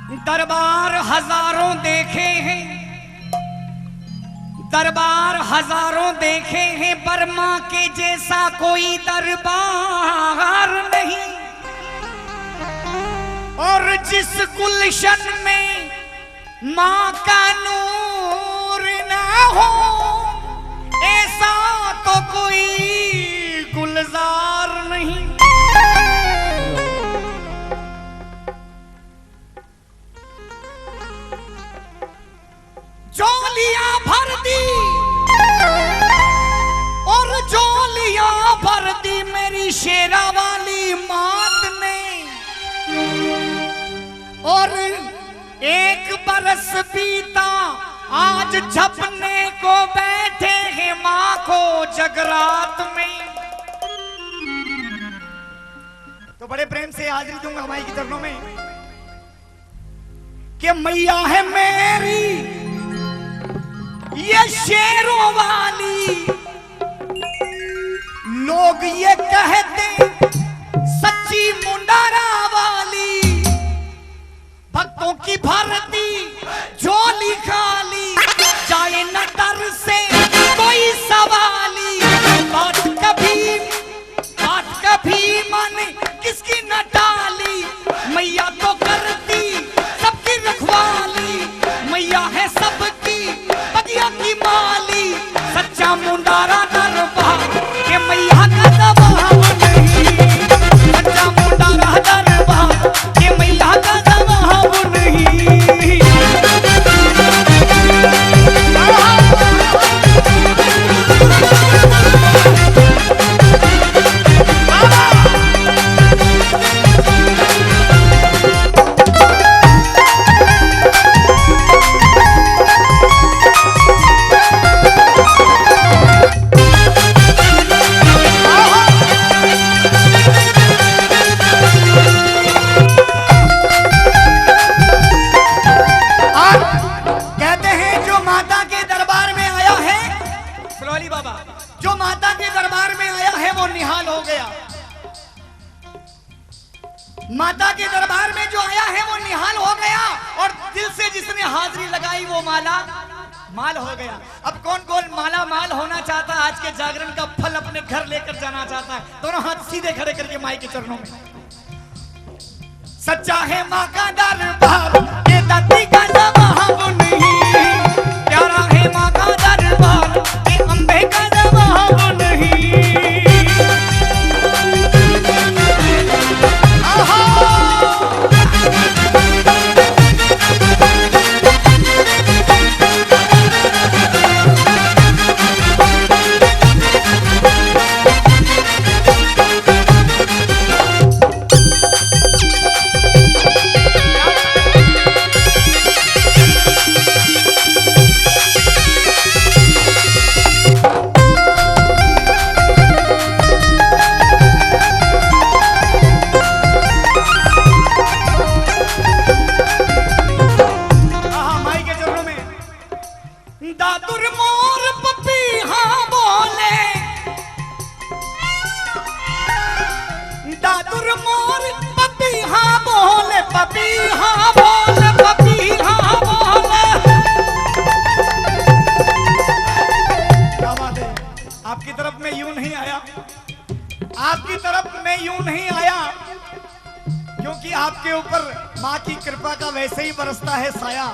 दरबार हजारों देखे हैं, दरबार हजारों देखे हैं, बर्मा के जैसा कोई दरबार नहीं। और जिस गुलशन में माँ का नूर ना हो, ऐसा तो कोई गुलजार नहीं। झोलियां भर दी और झोलियां भर दी मेरी शेरा वाली मात ने। और एक बरस बीता, आज झपने को बैठे हैं मां को जगरात में। तो बड़े प्रेम से हाजिरी दूंगा माई के चरणों में कि मैया है मेरी ये शेरों वाली। लोग ये कहते सच्ची मुंडारा वाली, भक्तों की भरती झोली खाली, जाए न डर से कोई सवाली। बात कभी मन किसकी न डाली, मैया तो करती सबकी रखवाली। मैया है सबकी बगिया की माली, सच्चा मुंडारा दरबार के मैया का दबाव नहीं। सच्चा मुंडारा दरबार के मैया का दबाव नहीं। जो माता के दरबार में आया है वो निहाल हो गया। माता के दरबार में जो आया है वो निहाल हो गया, और दिल से जिसने हाजिरी लगाई वो माला माल हो गया। अब कौन कौन माला माल होना चाहता है, आज के जागरण का फल अपने घर लेकर जाना चाहता है, दोनों हाथ सीधे खड़े करके माई के चरणों में। सच्चा है माँ का दरबार, ये दाती का जवाब नहीं। प्यारा है माँ का दरबार, ये अम्बे का जवाब नहीं। दादुर मोर पपीहा बोले, दादुर मोर पपीहा बोले, पपीहा बोले, पपीहा बोले। क्या बात है, आपकी तरफ में यूं नहीं आया, आपकी तरफ में यूं नहीं आया, क्योंकि आपके ऊपर माँ की कृपा का वैसे ही बरसता है साया।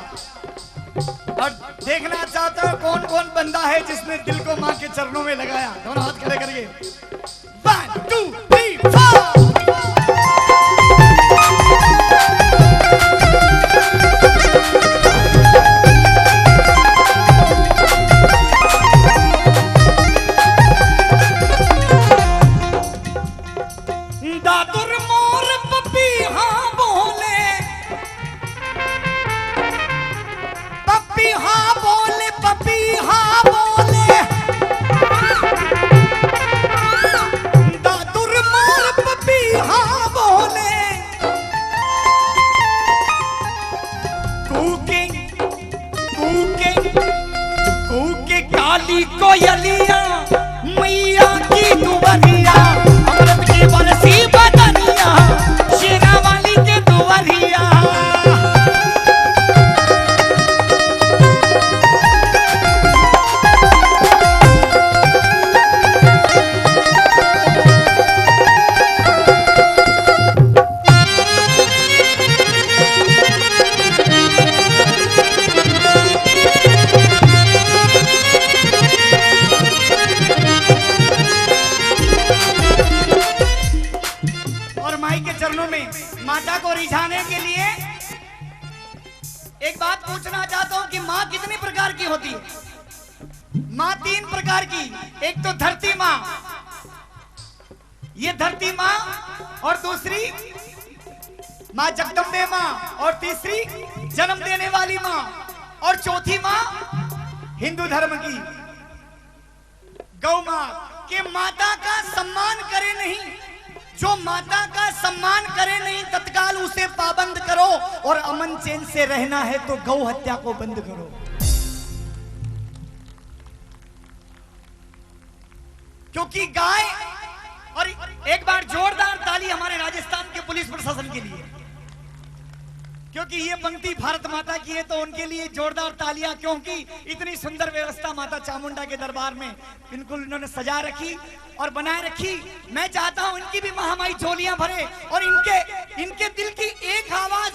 और देखना चाहता हूं कौन कौन बंदा है जिसने दिल को मां के चरणों में लगाया। दोनों हाथ खड़े करिए। 1 2 3 4। दादुर मोर पपीहा बोले, पपीहा बोले, पपीहा बोले। दादुर मोर पपीहा बोले। कूके कूके कूके काली कोयलिया, मैया की दुवरिया, अमृत की बरसी बदनिया, शेरा वाली के दुवरिया। एक बात पूछना चाहता हूं कि माँ कितनी प्रकार की होती है? माँ 3 प्रकार की। एक तो धरती माँ, ये धरती माँ, और दूसरी माँ जगदम्बे माँ, और तीसरी जन्म देने वाली माँ, और चौथी माँ हिंदू धर्म की गौ माँ। के माता का सम्मान करे नहीं, जो माता का सम्मान करे नहीं तत्काल उसे पाबंद करो, और अमन चैन से रहना है तो गौ हत्या को बंद करो। क्योंकि गाय, और एक बार जोरदार ताली हमारे राजस्थान के पुलिस प्रशासन के लिए, क्योंकि ये पंक्ति भारत माता की है तो उनके लिए जोरदार तालियां, क्योंकि इतनी सुंदर व्यवस्था माता चामुंडा के दरबार में बिल्कुल इन्होंने सजा रखी और बनाए रखी। मैं चाहता हूं इनकी भी महामाई झोलियां भरे, और इनके दिल की एक आवाज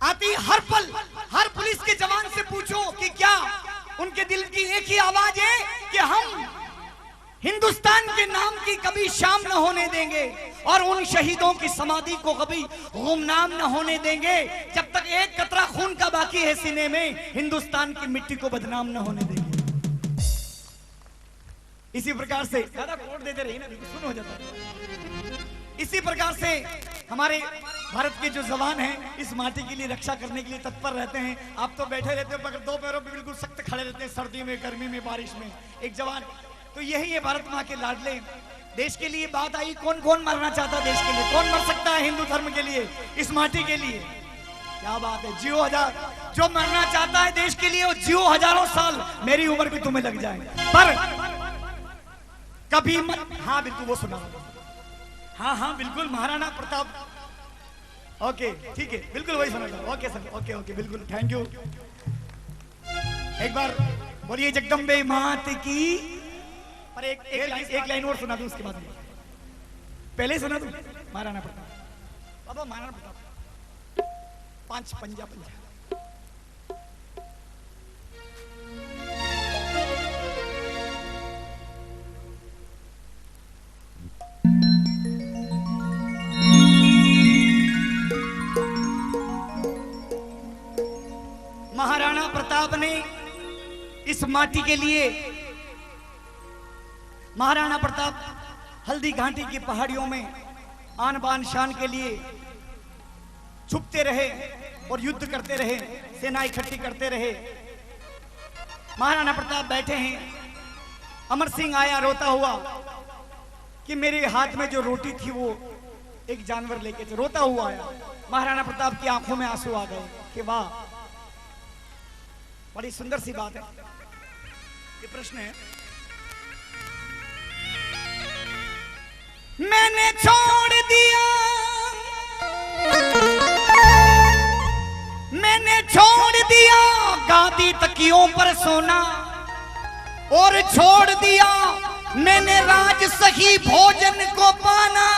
आती हर पल। हर पुलिस के जवान से पूछो कि क्या उनके दिल की एक ही आवाज है कि हम हिंदुस्तान के नाम की कभी शाम न होने देंगे, और उन शहीदों की समाधि को कभी गुमनाम न होने देंगे। जब तक एक कतरा खून का बाकी है सीने में, हिंदुस्तान की मिट्टी को बदनाम न होने देंगे। इसी प्रकार से ज्यादा कोट देते रहिए ना, सुन हो जाता है। इसी प्रकार से हमारे भारत के जो जवान हैं इस माटी के लिए रक्षा करने के लिए तत्पर रहते हैं। आप तो बैठे रहते हो मगर 2 पैरों पे बिल्कुल सख्त खड़े रहते हैं, सर्दी में, गर्मी में, बारिश में। एक जवान तो यही है भारत माँ के लाडले। देश के लिए बात आई, कौन कौन मरना चाहता देश के लिए? कौन मर सकता है हिंदू धर्म के लिए, इस माटी के लिए? क्या बात है, जियो हजार। जो मरना चाहता है देश के लिए वो जियो हजारों साल, मेरी उम्र भी तुम्हें लग जाए, पर कभी मत। हाँ बिल्कुल वो सुना, हाँ बिल्कुल महाराणा प्रताप। ओके ठीक है, बिल्कुल वही सुना था। ओके सर, ओके बिल्कुल, थैंक यू। एक बार बोलिए जगदम्बे मात की। और एक लाइन और सुना दूं उसके बाद। पहले सुना दूं महाराणा प्रताप। बाबा महाराणा प्रताप 5 पंजा। महाराणा प्रताप ने इस माटी के लिए, महाराणा प्रताप हल्दी घाटी की पहाड़ियों में आन बान शान के लिए छुपते रहे और युद्ध करते रहे, सेना इकट्ठी करते रहे। महाराणा प्रताप बैठे हैं, अमर सिंह आया रोता हुआ कि मेरे हाथ में जो रोटी थी वो एक जानवर लेके थे। रोता हुआ आया। महाराणा प्रताप की आंखों में आंसू आ गए कि वाह, बड़ी सुंदर सी बात है। ये प्रश्न है, मैंने छोड़ दिया, मैंने छोड़ दिया गादी तकियों पर सोना, और छोड़ दिया मैंने राज सही भोजन को पाना,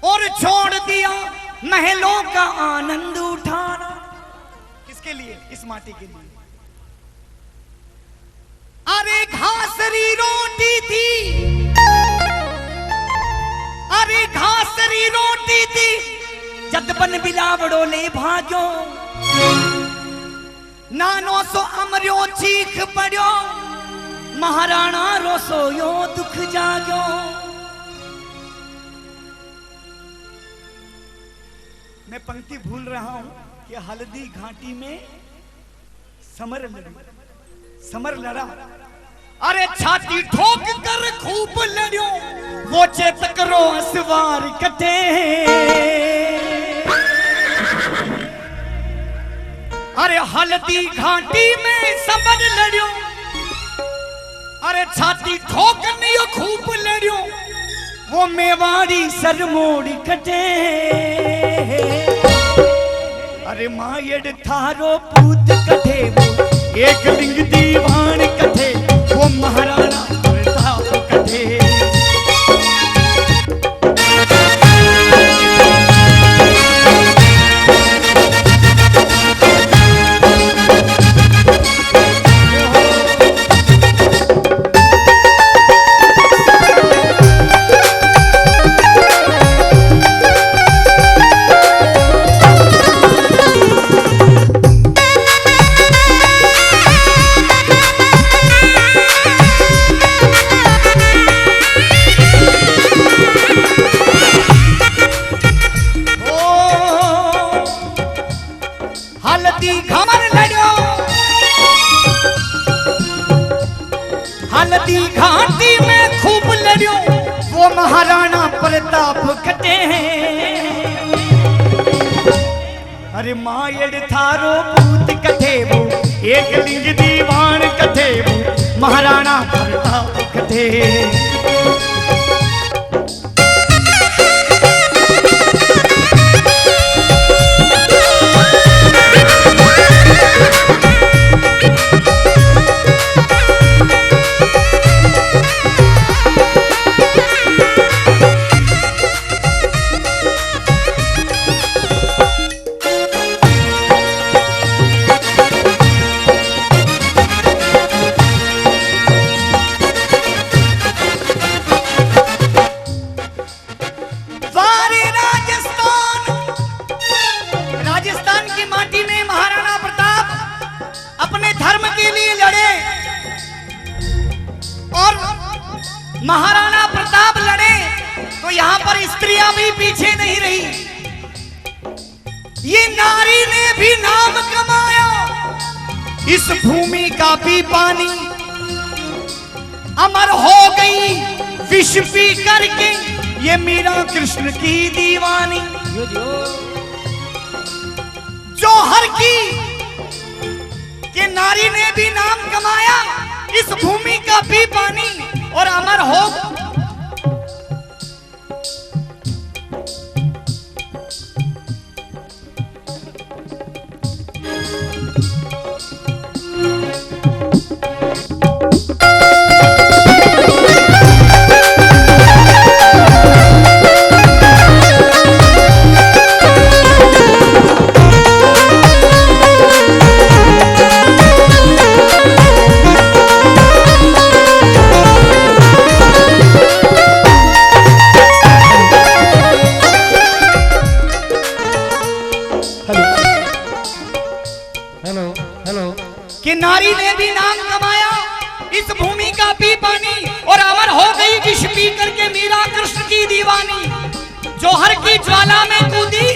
और छोड़ दिया महलों का आनंद उठाना। किसके लिए? इस माटी के लिए। अरे घासरी रोटी थी, अरे घासरी रोटी थी, जदबन बिलावड़ो ले भाग्यो, नानो सो अमरियो चीख पड़ो, महाराणा रोसोयो दुख जाग्यो। मैं पंक्ति भूल रहा हूं कि हल्दी घाटी में समर लड़ा। अरे छाती ठोक कर खूब लड़ो, वो चेतक रो असवार कटे। अरे हल्दी घाटी में समर लड़ो, अरे छाती ठोक नहीं खूब लड़ो, वो मेवाड़ी सरमोड़ी कटे। अरे मायड़ थारो पूत कटे, वो एक लिंग दीवान कटे, वो महाराणा प्रताप कटे। हल्दी घमर लड़ो, हल्दी घाटी में खूब लड़ो, वो महाराणा प्रताप कटे हैं। अरे मायड़ थारो पूत कटे वो, एक लिंग दीवान कटे वो, महाराणा प्रताप कटे। महाराणा प्रताप लड़े तो यहाँ पर स्त्रियां भी पीछे नहीं रही। ये नारी ने भी नाम कमाया, इस भूमि का भी पानी अमर हो गई विष पी करके ये मीरा कृष्ण की दीवानी। जौहर की कि नारी ने भी नाम कमाया, इस भूमि का भी पानी और अमर हो। कि नारी ने भी नाम कमाया, इस भूमि का भी पानी और अमर हो गई विष पी करके मीरा कृष्ण की दीवानी। जौहर की ज्वाला में कूदी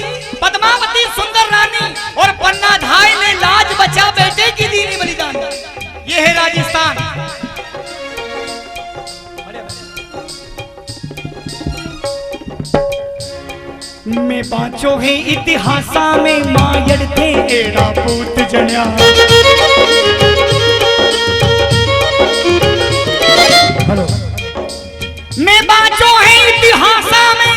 पद्मावती सुंदर रानी, और पन्ना धाय ने लाज बचा बेटे की दीनी बलिदान। ये है राजस्थान। में बाँचो है इतिहासा में मायड़ थे एड़ा पूत जन्या। हेलो। में बाँचो है इतिहासा में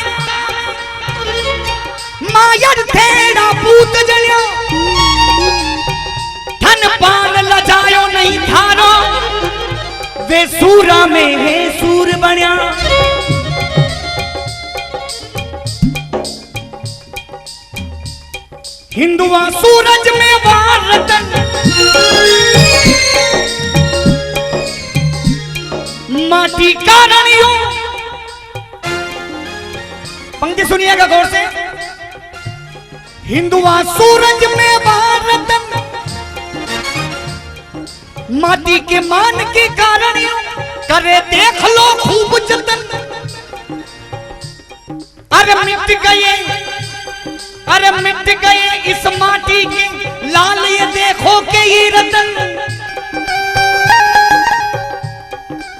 मायड़ थे एड़ा पूत जन्या। धन पान लजायो नहीं थारो, वे सूरा में है सूर बन्या। हिंदुआ सूरज में वार रतन, माटी का रानियों। पंक्ति सुनिएगा गौर से। हिंदुआ सूरज में वार रतन, माटी के मान के कारणियों, करे देख लो खूब जतन। अरे मिट गए, अरे मिट गए इस माटी के लाल, ये देखो के ये रतन।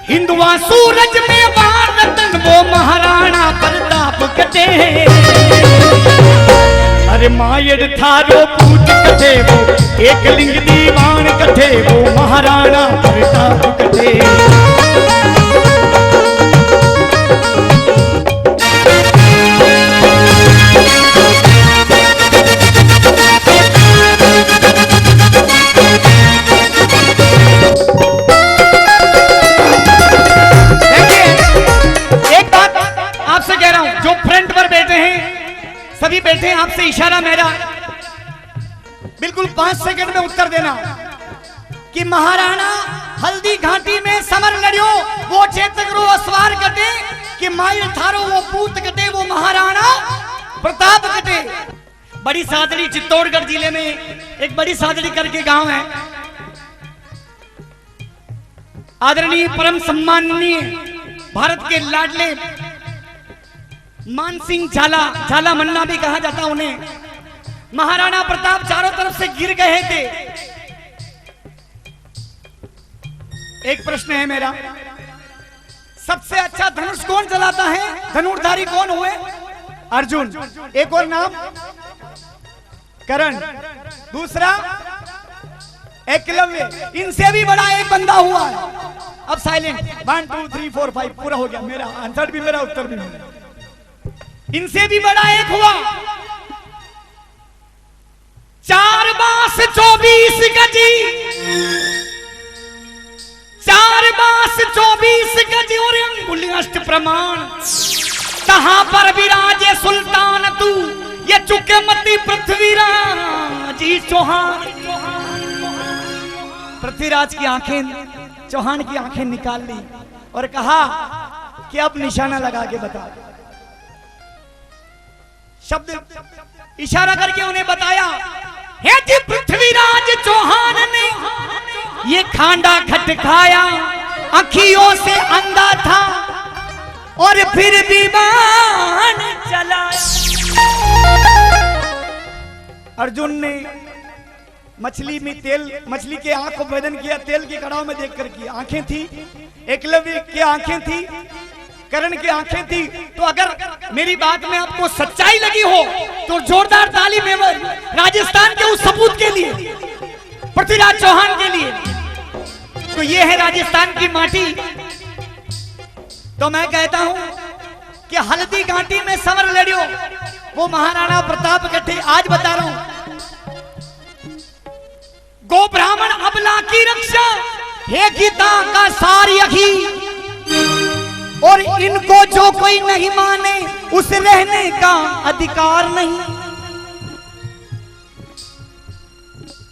हिंदुआ सूरज में वार रतन, वो महाराणा प्रताप कटे हैं। अरे मायड़ थारो पूत कटे वो, एक लिंग दीवान कटे वो, महाराणा प्रताप कटे। सभी बैठे, आपसे इशारा मेरा, बिल्कुल 5 सेकंड में उत्तर देना कि महाराणा हल्दी घाटी में समर लड़ियो, वो चेतकरो अस्वार कटे, कि मायर थारो वो पूत कटे, वो महाराणा प्रताप कटे। बड़ी सादड़ी चित्तौड़गढ़ जिले में एक बड़ी सादड़ी करके गांव है। आदरणीय परम सम्माननीय भारत के लाडले मानसिंह झाला, झाला मन्ना भी कहा जाता उन्हें, महाराणा प्रताप चारों तरफ से गिर गए थे। एक प्रश्न है मेरा, सबसे अच्छा धनुष कौन चलाता है? धनुर्धारी कौन हुए? अर्जुन। एक और नाम कर्ण, दूसरा एकलव्य। इनसे भी बड़ा एक बंदा हुआ। अब साइलेंट, 1 2 3 4 5 पूरा हो गया। मेरा आंसर भी मेरा, उत्तर भी मेरा। इनसे भी बड़ा एक हुआ। 4 बांस 24 गजी, 4 बांस 24 गजी और अंगुली अष्ट प्रमाण। कहां पर विराजे सुल्तान तू, ये चुके मती पृथ्वीराज चौहान। पृथ्वीराज की आंखें, चौहान की आंखें निकाल ली और कहा कि अब निशाना लगा के बता। शब्द इशारा करके उन्हें बताया, हे जी पृथ्वीराज चौहान ने ये खांडा खटकाया, अखियों से अंधा था और फिर भी बाण चलाया। अर्जुन ने मछली में तेल, मछली के आंख को भेदन किया, तेल के कड़ाव में देखकर किया। आंखें थी, एकलव्य की आंखें थी, कर्ण की आंखें थी। तो अगर मेरी बात में आपको सच्चाई लगी हो तो जोरदार ताली में राजस्थान के उस सपूत के लिए, पृथ्वीराज चौहान के लिए। तो ये है राजस्थान की माटी। तो मैं कहता हूं कि हल्दी घाटी में समर लड़ियो, वो महाराणा प्रताप कथे। आज बता रहा हूं, गो ब्राह्मण अबला की रक्षा, हे गीता का सार यही। और इनको जो कोई नहीं माने उस रहने का अधिकार नहीं।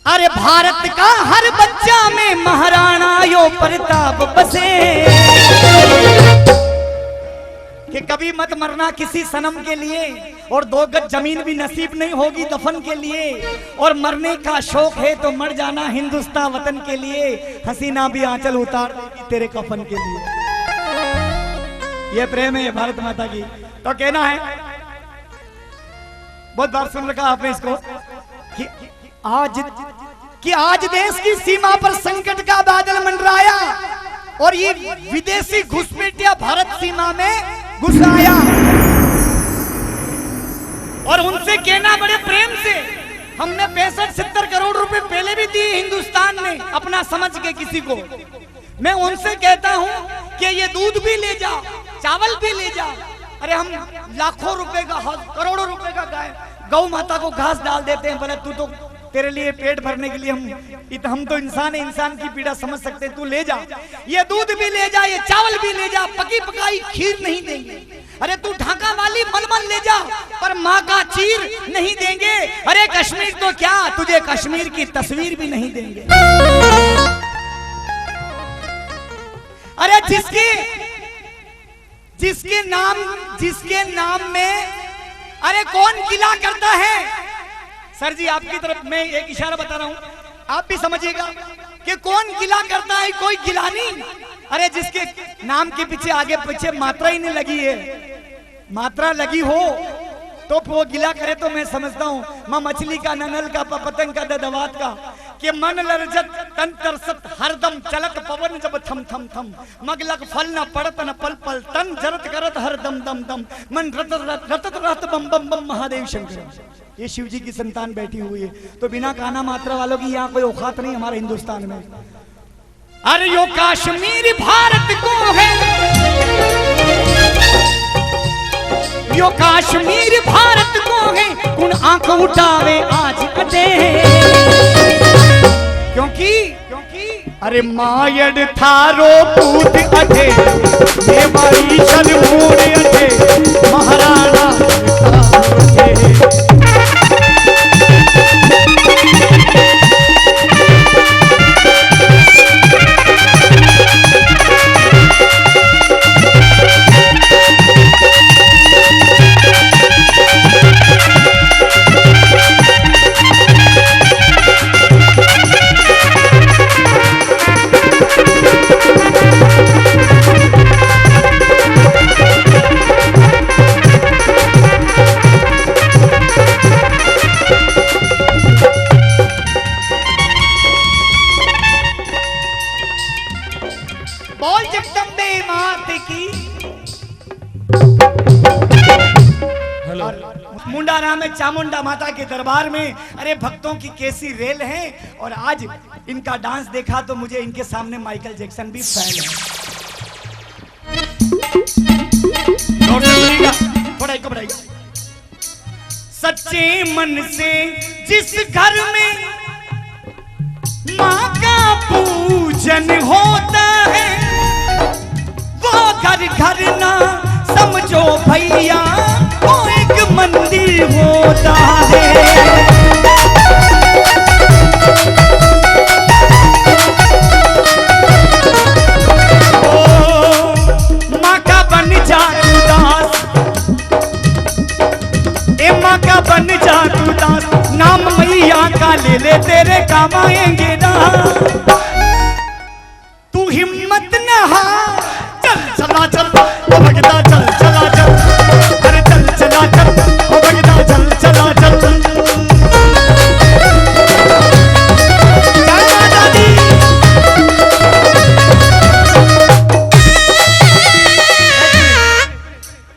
अरे भारत का हर बच्चा में महाराणा यो प्रताप बसे। कि कभी मत मरना किसी सनम के लिए, और 2 गज जमीन भी नसीब नहीं होगी दफन के लिए। और मरने का शौक है तो मर जाना हिंदुस्तान वतन के लिए। हसीना भी आंचल उतार देगी तेरे कफन के लिए। ये प्रेम है भारत माता की। तो कहना है, बहुत बार सुन रखा आपने इसको, कि आज देश की सीमा पर संकट का बादल मंडराया और ये विदेशी घुसपैठिया भारत सीमा में घुस आया। और उनसे कहना बड़े प्रेम से, हमने 65-70 करोड़ रुपए पहले भी दिए हिंदुस्तान में अपना समझ के किसी को। मैं उनसे कहता हूं कि ये दूध भी ले जा, चावल भी ले जा। अरे हम लाखों रुपए का, करोड़ों रुपए का गौ माता को घास डाल देते हैं। बोले तू तो, तेरे लिए पेट भरने के लिए हम तो इंसान है, इंसान की पीड़ा समझ सकते हैं। तू ले जा, ये दूध भी ले जा, ये चावल भी ले जा, पकी पकाई खीर नहीं देंगे। अरे तू ढाका वाली मलमल ले जा, पर माँ का चीर नहीं देंगे। अरे कश्मीर तो क्या, तुझे कश्मीर की तस्वीर भी नहीं देंगे। अरे जिसके नाम में, अरे कौन गिला करता है? सर जी आपकी तरफ मैं एक इशारा बता रहा हूं, आप भी समझिएगा कि कौन गिला करता है, कोई गिलानी। अरे जिसके नाम के पीछे आगे पीछे मात्रा ही नहीं लगी है, मात्रा लगी हो तो वो गिला करे तो मैं समझता हूँ। माँ मछली का, ननल का, पतंग का, ददवात का, कि मन लरजत तन तरसत हरदम, चलत पवन जब थम थम थम, मगलक फल न पड़त न पल पल, तन जरत करत हर दम दम दम, मन रतत रहत बम बम बम महादेव शंकर। ये शिव जी की संतान बैठी हुई है। तो बिना काना मात्रा वालों की यहाँ कोई औकात नहीं हमारे हिंदुस्तान में। अरे यो कश्मीर भारत को है, यो कश्मीर भारत को है, कुण आंख उठावे आज अटे। क्योंकि अरे मायड़ थारो पूत अटे, देवाई शनमूर अटे, महाराणा अटे। सियाराम है चामुंडा माता के दरबार में। अरे भक्तों की कैसी रेल है। और आज इनका डांस देखा तो मुझे इनके सामने माइकल जैक्सन भी फैल है। थोड़ा एक बढ़ाएगा। सच्चे मन से जिस घर में माँ का पूजन होता है, वो घर घर ना समझो भैया, वो एक मंदिर होता है। ओ माँ का बन जा तू दास, ए माँ का बन जा तू दास, नाम मैया का ले ले तेरे काम आएंगे ना। तू हिम्मत न हार, चल चला चल ओ भगता, चल चला चल, अरे चल चला चल ओ भगता, चल चला चल। जय माता दी।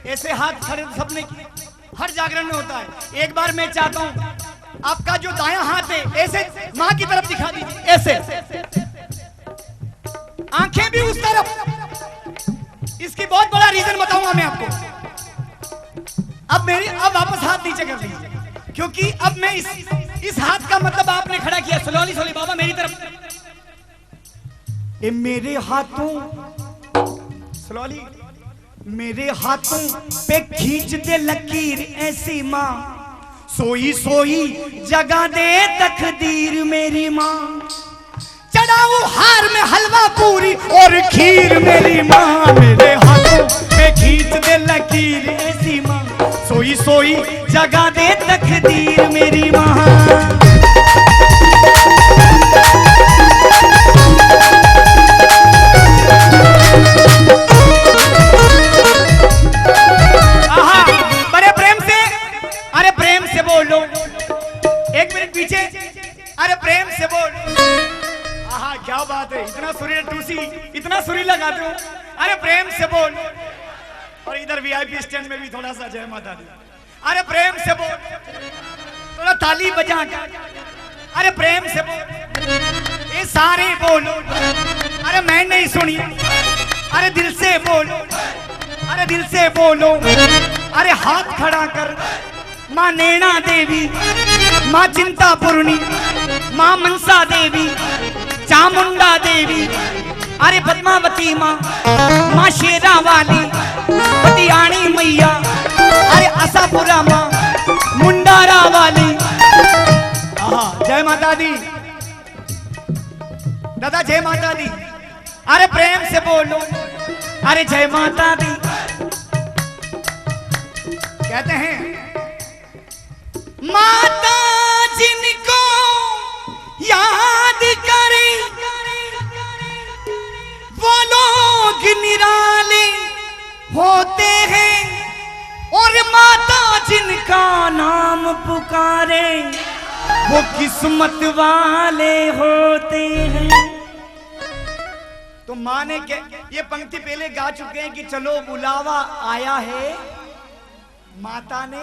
ऐसे हाथ खड़े सबने किए, हर जागरण में होता है। एक बार मैं चाहता हूं आपका जो दायां हाथ है ऐसे मां की तरफ दिखा दीजिए, ऐसे आंखें भी उस तरफ। इसकी बहुत बड़ा रीजन बताऊंगा मैं आपको। अब वापस हाथ नीचे कर दीजिए, क्योंकि अब मैं इस हाथ का मतलब आपने खड़ा किया। सोली सोली बाबा मेरी तरफ, ये मेरे हाथों सोली, मेरे हाथों पे खींच दे लकीर ऐसी माँ, सोई सोई जगा दे तकदीर मेरी माँ। चढ़ाऊं हार में हलवा पूरी और खीर मेरी माँ, मेरे हाथों पे खींच दे लकीर ऐसी माँ, सोई सोई जगा दे तकदीर मेरी माँ। बोलो एक मिनट पीछे, अरे प्रेम से बोल। आहा क्या बात है, इतना सुरीला टूसी, इतना सुरीला गाते हो। अरे प्रेम से बोल। और इधर वीआईपी स्टैंड में भी थोड़ा सा जय माता दी। अरे प्रेम से बोल, थोड़ा ताली बजा के। अरे प्रेम से बोल, ये सारे बोलो। अरे मैं नहीं सुनी, अरे दिल से बोलो, अरे दिल से बोलो। अरे हाथ खड़ा कर, माँ नैना देवी, माँ चिंतापूर्णी, माँ मनसा देवी, चामुंडा देवी, अरे पद्मावती माँ, माँ शेरा वाली, पटियाणी मैया, अरे आशापुरा माँ, मुंडारा वाली। जय माता दी दादा, जय माता दी। अरे प्रेम से बोलो, अरे जय माता दी। कहते हैं माता जिनको याद करे वो लोग निराले होते हैं, और माता जिनका नाम पुकारे वो किस्मत वाले होते हैं। तो माँ ने ये पंक्ति पहले गा चुके हैं कि चलो बुलावा आया है। माता ने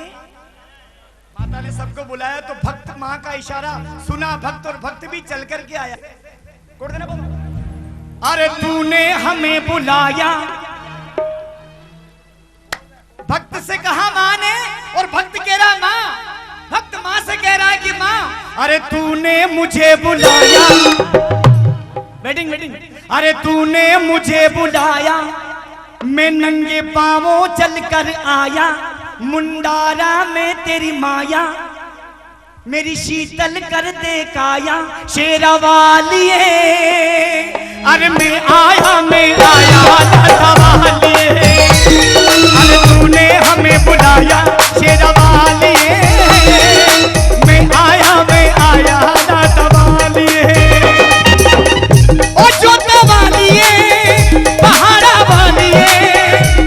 सबको बुलाया, तो भक्त माँ का इशारा सुना भक्त, और भक्त भी चल कर के आया। अरे तूने हमें बुलाया, भक्त से कहा माँ ने, और भक्त कह रहा माँ, भक्त माँ से कह रहा है कि माँ अरे तूने मुझे बुलाया। Waiting waiting. अरे तूने मुझे बुलाया, मैं नंगे पांवों चल कर आया, मुंडारा में तेरी माया, मेरी शीतल कर दे काया, शेरा वाली है। अरे मैं आया दादा वाली है। अरे तूने हमें बुलाया, शेरा वाली है। मैं आया दादा वाली है। ओ जोता वाली है, पहाड़ा वाली है,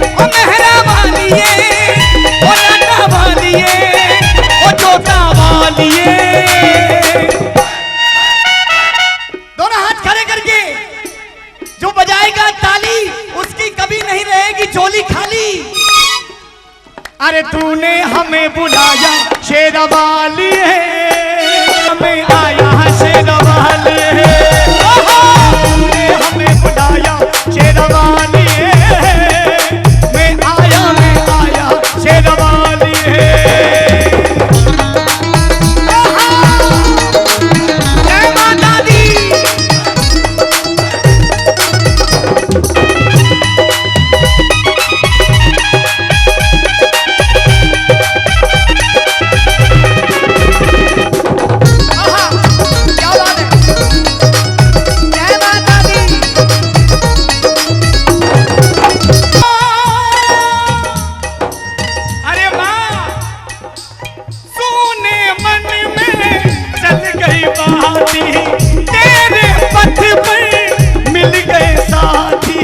ओ मेहरा वाली है, ओ लाटा वाली है, ओ जोता वाली है। दोनों हाथ खड़े करके, जो बजाएगा ताली उसकी कभी नहीं रहेगी झोली खाली। अरे तूने हमें शेरवाली है, मैं आया शेरवाली है, तूने हमें बुलाया शेरवाली है, मैं आया शेरवाली है। जय माता दी। तेरे पथ पर मिल गए साथी,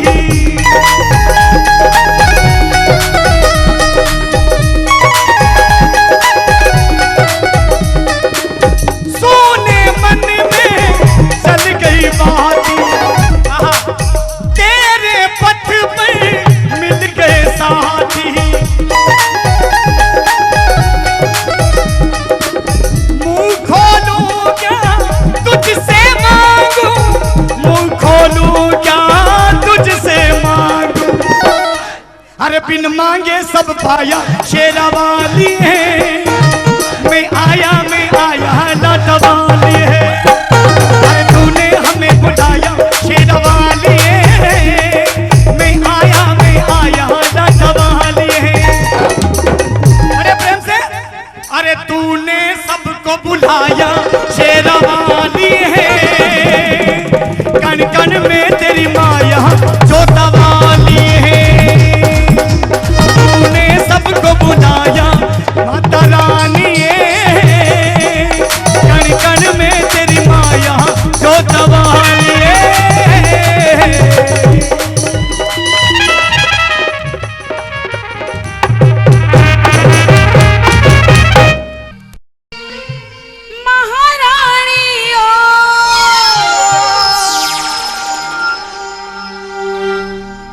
सोने मन में चल गई बाती, तेरे पथ पर मिल गए साथी। मुंह खोलूं क्या तुझसे मांगू, मुंह खोलूं क्या तुझसे मांगू, अरे बिन मांगे सब पाया शेरवाली है, मैं आया लाटवाली है, अरे तूने हमें बुलाया शेरवाली है, मैं आया लाटवाली है। अरे प्रेम से, अरे तूने सबको बुलाया शेरवाली है, कण कण में तेरी माया जोतवाली है, तूने सबको बुलाया माता रानी है, कण कण में तेरी माया जोतवाली है।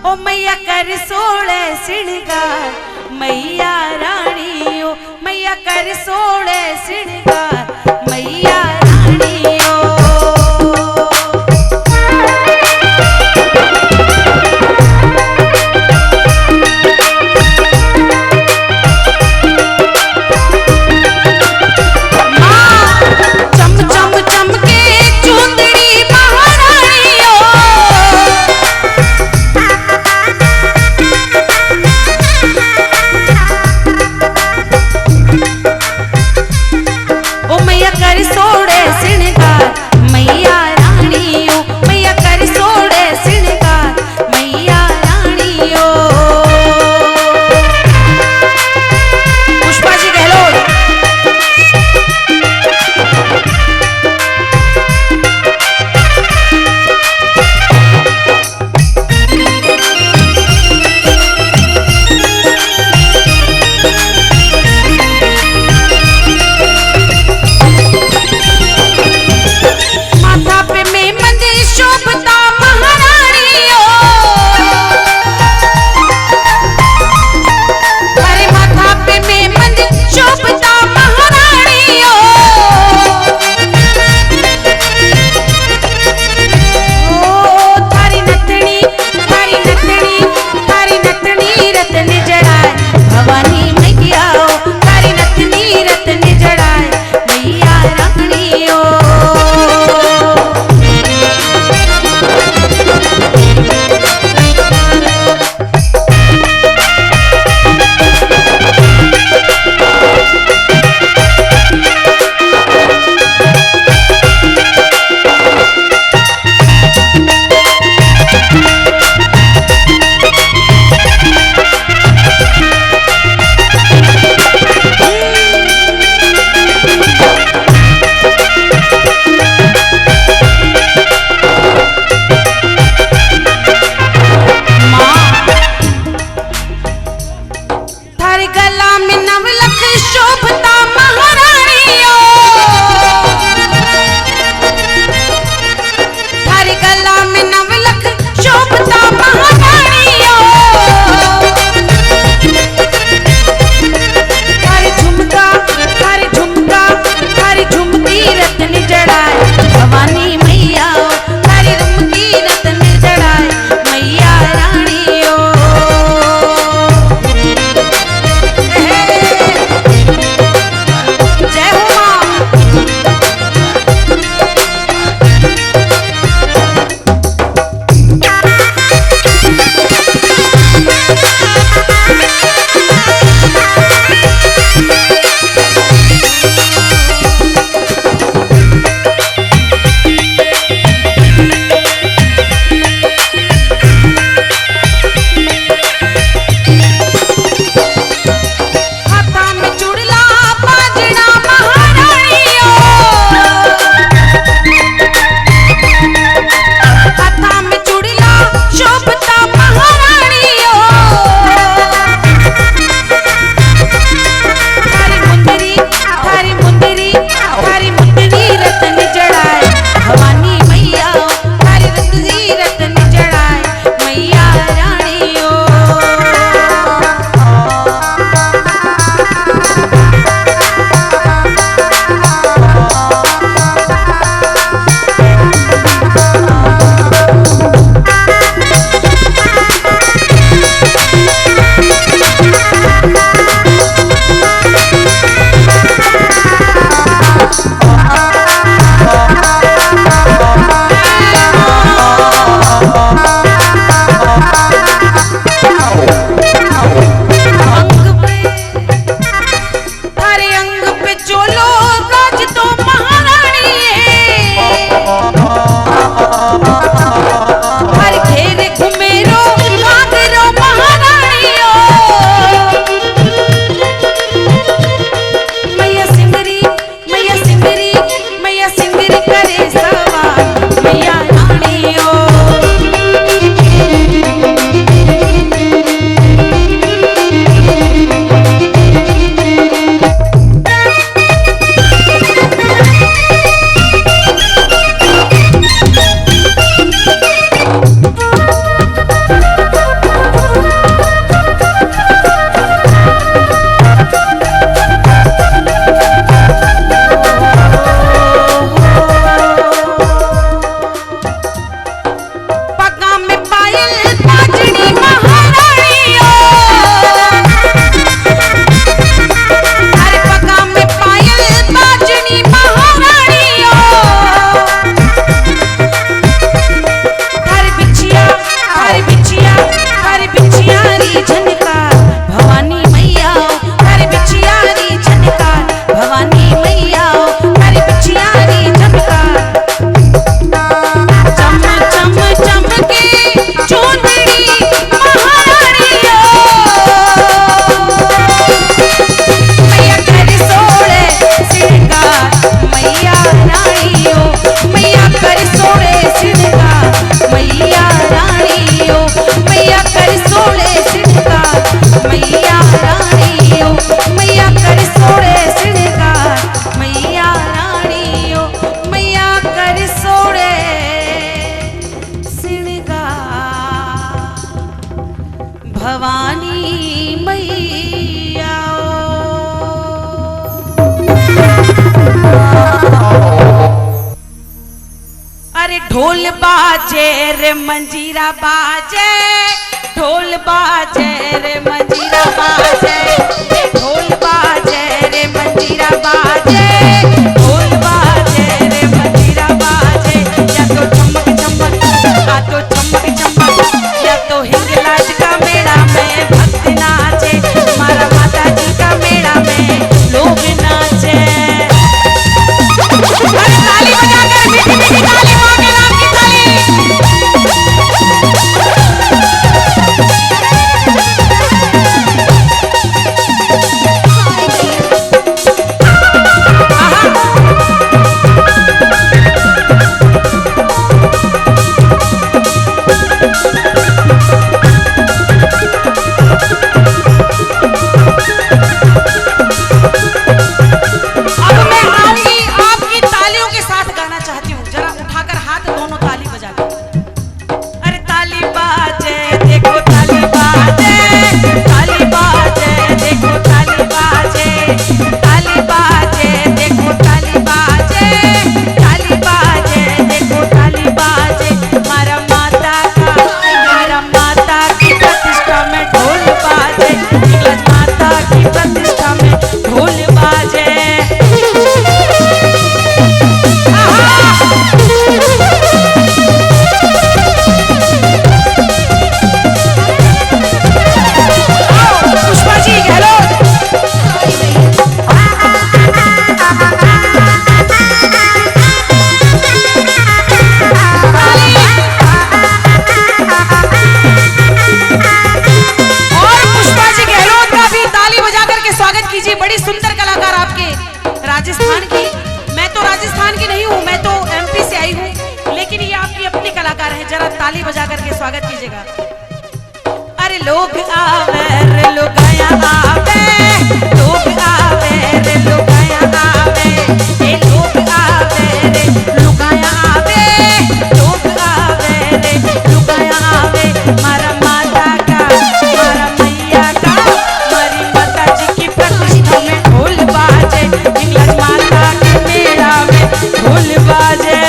ओ मैया कर सोले श्रृंगार, मैया रानी ओ मैया कर सोले श्रृंगार, मैया रानी ओ। चम चम चमके चुंदड़ी महारानी ओ, ओ मैया कर सोड़े श्रृंगार, मैया रानी ओ मैया कर सोड़े श्रृंगार, मैया रानी ओ। पुष्पा जी गहलोत। माथा पे अरे ढोल बाजे रे मंजीरा बाजे, ढोल बाजे रे मंजीरा बाजे, ढोल बाजे रे मंजीरा बाजे, ढोल बाजे रे मंजीरा बाजे। या तो चमक चमक, या तो चमक चमक, या तो हिंगलाज का मेला में भक्त नाचे, हमारा माता जी का मेला में लोग नाचे। अरे ताली बजाकर मीठी मीठी ताली, मां के नाम की ताली। बड़ी सुंदर कलाकार आपके राजस्थान की। मैं तो राजस्थान की नहीं हूँ, मैं तो एमपी से आई हूँ, लेकिन ये आपकी अपनी कलाकार है। जरा ताली बजा करके स्वागत कीजिएगा। अरे लोग आवे रे लुगाया आवे, लोग आवे रे लुगाया आवे, ए लोग आवे रे लुगाया आवे, लोग आवे रे लुगाया आवे। मारा माता का, मारा मैया का, मारी माता जी की प्रतिष्ठा में ढोल बाजे, हिंगलाज माता के मेला में ढोल बाजे।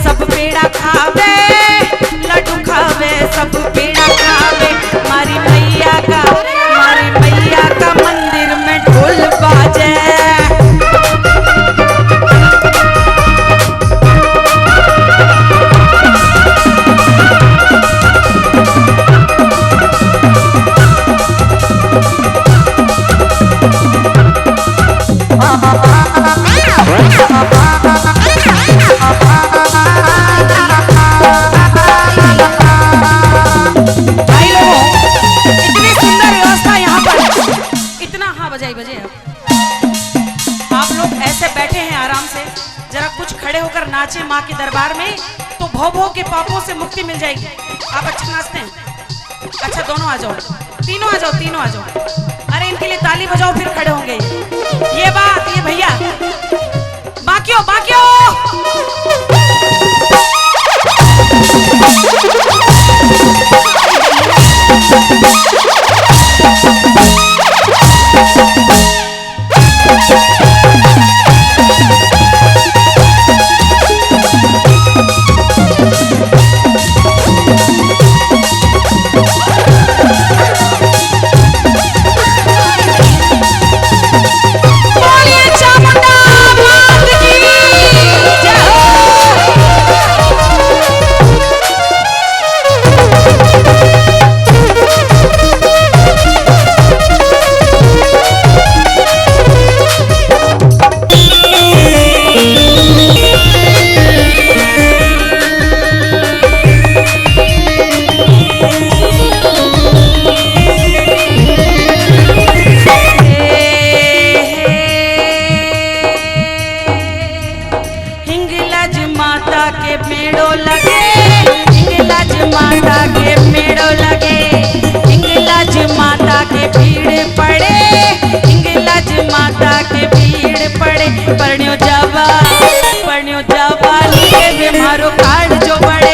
सब पेड़ा खावे, लड्डू खावे, सब पेड़ा खावे। मारी मैया का मंदिर में ढोल बाजे। नाचे माँ के दरबार में तो भव भव के पापों से मुक्ति मिल जाएगी। आप अच्छा नाचते हैं, अच्छा दोनों आ जाओ, तीनों आ जाओ, तीनों आ जाओ। अरे इनके लिए ताली बजाओ, फिर खड़े होंगे। ये बात, ये भैया बाकियों बाकियों। पढ़ने जावा लिए मारो कार्ड जो बड़े।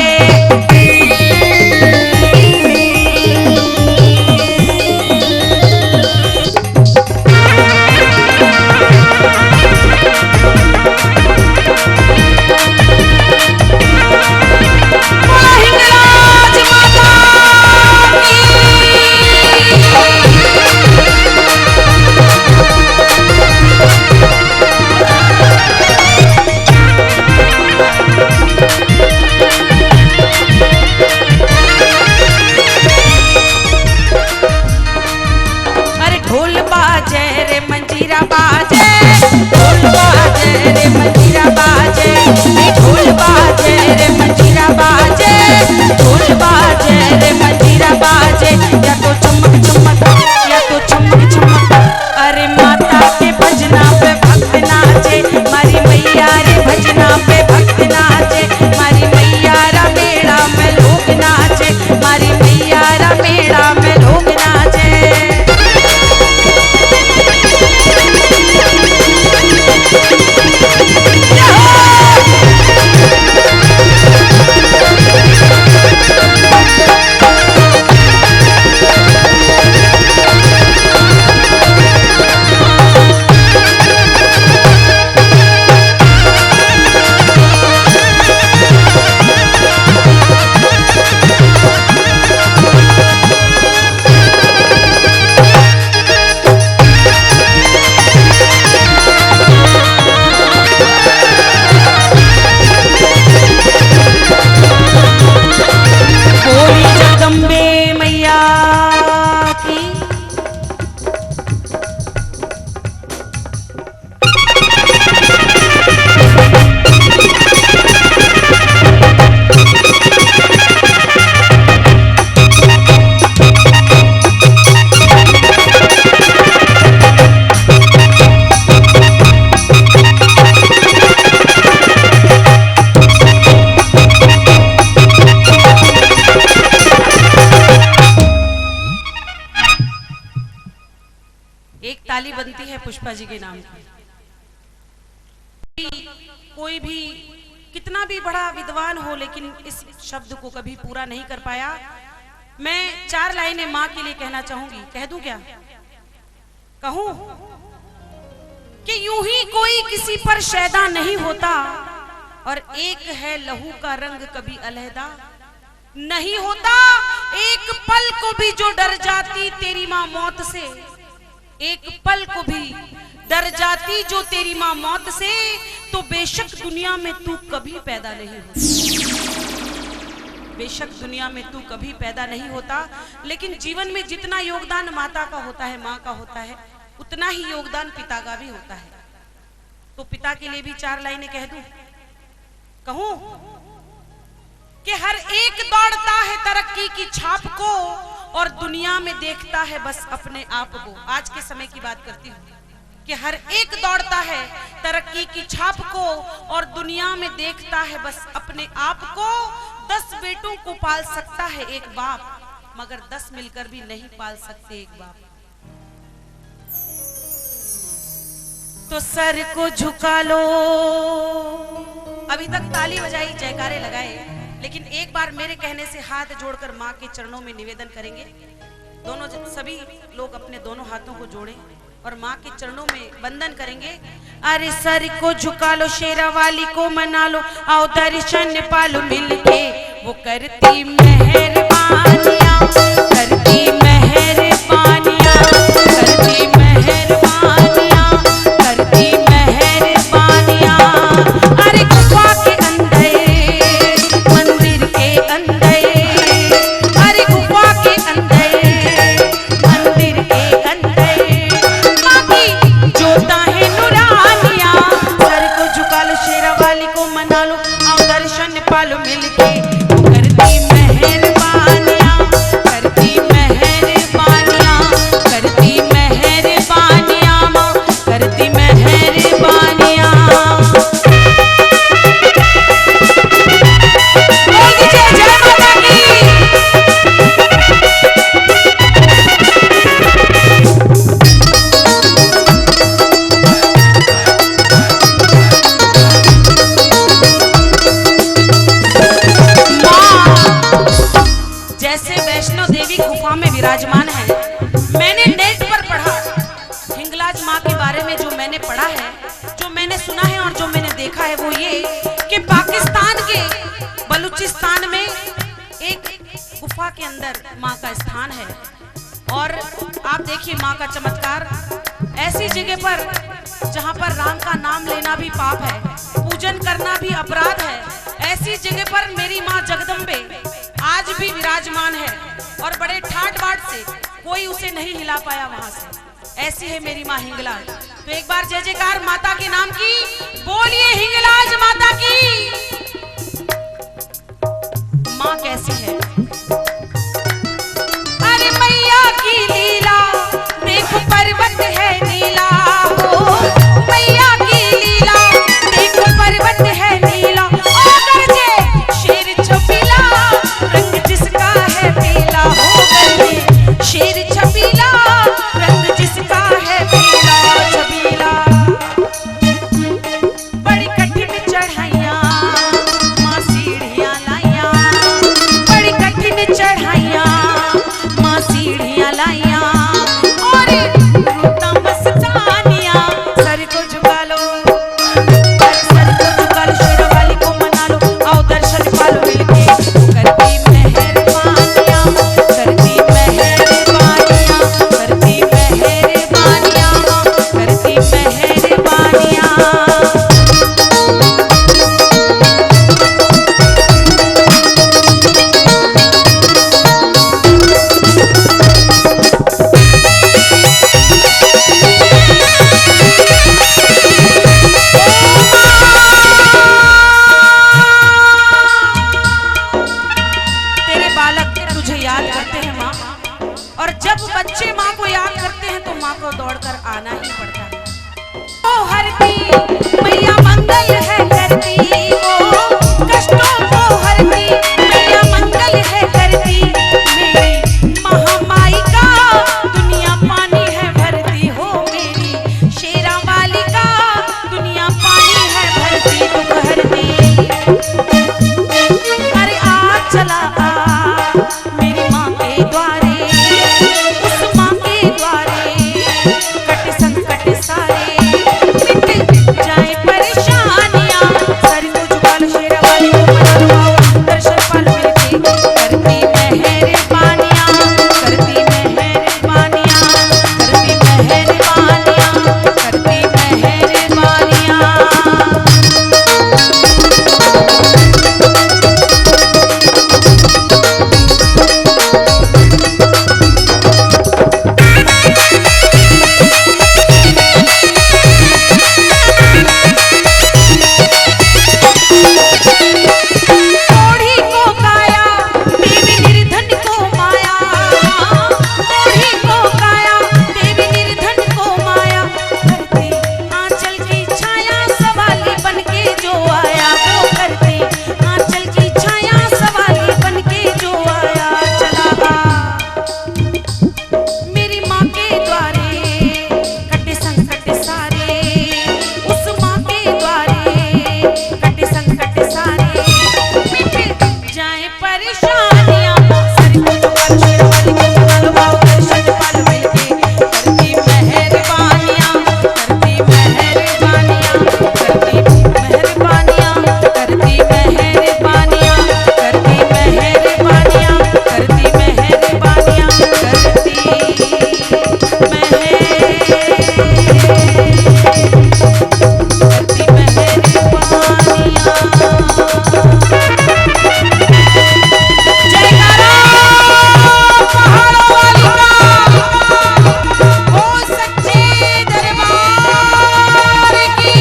ताली बनती है पुष्पा जी के नाम की। कोई भी कितना भी बड़ा विद्वान हो लेकिन इस शब्द को कभी पूरा नहीं कर पाया। मैं 4 लाइनें माँ के लिए कहना चाहूंगी। कह दूं क्या? कहूं कि यूं ही कोई किसी पर शैदा नहीं होता और एक है लहू का रंग कभी अलहदा नहीं होता। एक पल को भी जो डर जाती तेरी माँ मौत से, एक पल को भी डर जाती जो तेरी माँ मौत से, तो बेशक दुनिया में तू कभी पैदा नहीं होता। बेशक दुनिया में तू कभी पैदा नहीं होता, लेकिन जीवन में जितना योगदान माता का होता है, माँ का होता है, उतना ही योगदान पिता का भी होता है। तो पिता के लिए भी 4 लाइनें कह दूं। कहूं कि हर एक दौड़ता है तरक्की की छाप को और दुनिया में देखता है बस अपने आप को। आज के समय की बात करती हूँ कि हर एक दौड़ता है तरक्की की छाप को और दुनिया में देखता है बस अपने आप को। 10 बेटों को पाल सकता है एक बाप, मगर 10 मिलकर भी नहीं पाल सकते एक बाप। तो सर को झुका लो। अभी तक ताली बजाई, जयकारे लगाए, लेकिन एक बार मेरे कहने से हाथ जोड़कर माँ के चरणों में निवेदन करेंगे। दोनों सभी लोग अपने दोनों हाथों को जोड़ें और माँ के चरणों में वंदन करेंगे। अरे सर को झुका लो, शेरा वाली को मना लो, आओ दर्शन पालो मिलके। वो करती मेहरबानियां, करती मेहरबानियां, करती मेहरबानियां, करती मेहरबानियां। अरे गुफा के अंदर, मंदिर के अंदर, अरे गुफा के अंदर, मंदिर के अंदर, बाकी जोता है नूरानिया। सर को झुका लो, शेरा वाली को मना लो, आओ दर्शन पालो मिलके। वो करती मेहरबानियां, देवी गुफा में विराजमान है। मैंने नेट पर पढ़ा, हिंगलाज माँ के बारे में जो मैंने पढ़ा है, जो मैंने सुना है और जो मैंने देखा है वो ये कि पाकिस्तान के बलूचिस्तान में एक गुफा के अंदर माँ का स्थान है। और आप देखिए माँ का चमत्कार, ऐसी जगह पर जहाँ पर राम का नाम लेना भी पाप है, पूजन करना भी अपराध है, ऐसी जगह पर मेरी माँ जगदम्बे आज भी विराजमान है और बड़े ठाट बाट से कोई उसे नहीं हिला पाया वहां से। ऐसी है मेरी माँ हिंगलाज। तो एक बार जय जयकार माता के नाम की बोलिए, हिंगलाज माता की। माँ कैसी है? अरे मैया की लीला देखो, पर्वत है नीला हो, मैया की लीला देखो, पर्वत है नीला, ओ गरजे शेर छबीला, रंग जिसका है पीला हो, गरजे शेर छबीला, रंग जिसका है पीला छबीला। बड़ी कठिन चढ़ाइयाँ माँ सीढ़ियाँ लाइयाँ, बड़ी कठिन चढ़ाइयाँ माँ सीढ़ियाँ लाइयाँ, और रूटा मस्तानियाँ सर को झुका लो, सर को झुका लो, शेरों वाली को मना लो, आओ दर्शन पालो मिलके, करती मेहरबानियाँ, करती मेहरबानियाँ, करती मेहरबानियाँ, करती मेहरबानियाँ। तेरे बालक तुझे याद करते हैं माँ, और जब बच्चे माँ को याद करते हैं तो माँ को दौड़कर आना ही पड़ता है। ओ हरती मैया मंगल है करती, ओ कष्टों को हरती मैया मंगल है करती, मेरी महामाई का दुनिया पानी है भरती हो, मेरी शेरा वाली का दुनिया पानी है भरती, दुख हरती। अरे आज चला आ मेरी माँ के द्वारे, उस माँ के द्वारे कट संकट सारे, मिट जाए परेशानियाँ, सर को झुका लो, शेरा वाली को मना लो, आओ दर्शन पालो मिलके, करती मेहरबानियाँ, करती मेहरबानियाँ, करती मेहरबानियाँ, करती मेहरबानियाँ। ओढ़ी को काया देवी निर्धन को माया, ओढ़ी को काया देवी निर्धन को माया, करती आंचल की छाया सवाली बनके जो आया, वो करती आंचल की छाया सवाली बनके जो आया, चला मेरी माँ के द्वारे कटे संकट सारे, उस माँ के द्वारे कटे संकट सारे, मिट जाए परेशानियाँ, सर को झुका लो, शेरा वाली को मना लो, आओ दर्शन पालो मिलके, करती मेहरबानियाँ, करती मेहरबानियाँ, करती मेहरबानियाँ, करती मेहरबानियाँ, करती मेहरबानियाँ, करती मेहरबानियाँ, करती जयकारा पहाड़ों वाली का, ओ सच्चे दरबार की।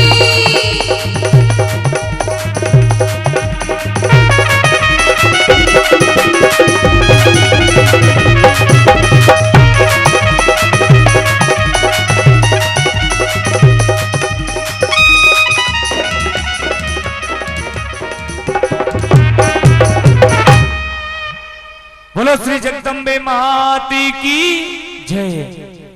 बोलो श्री जगदम्बे माती की जय।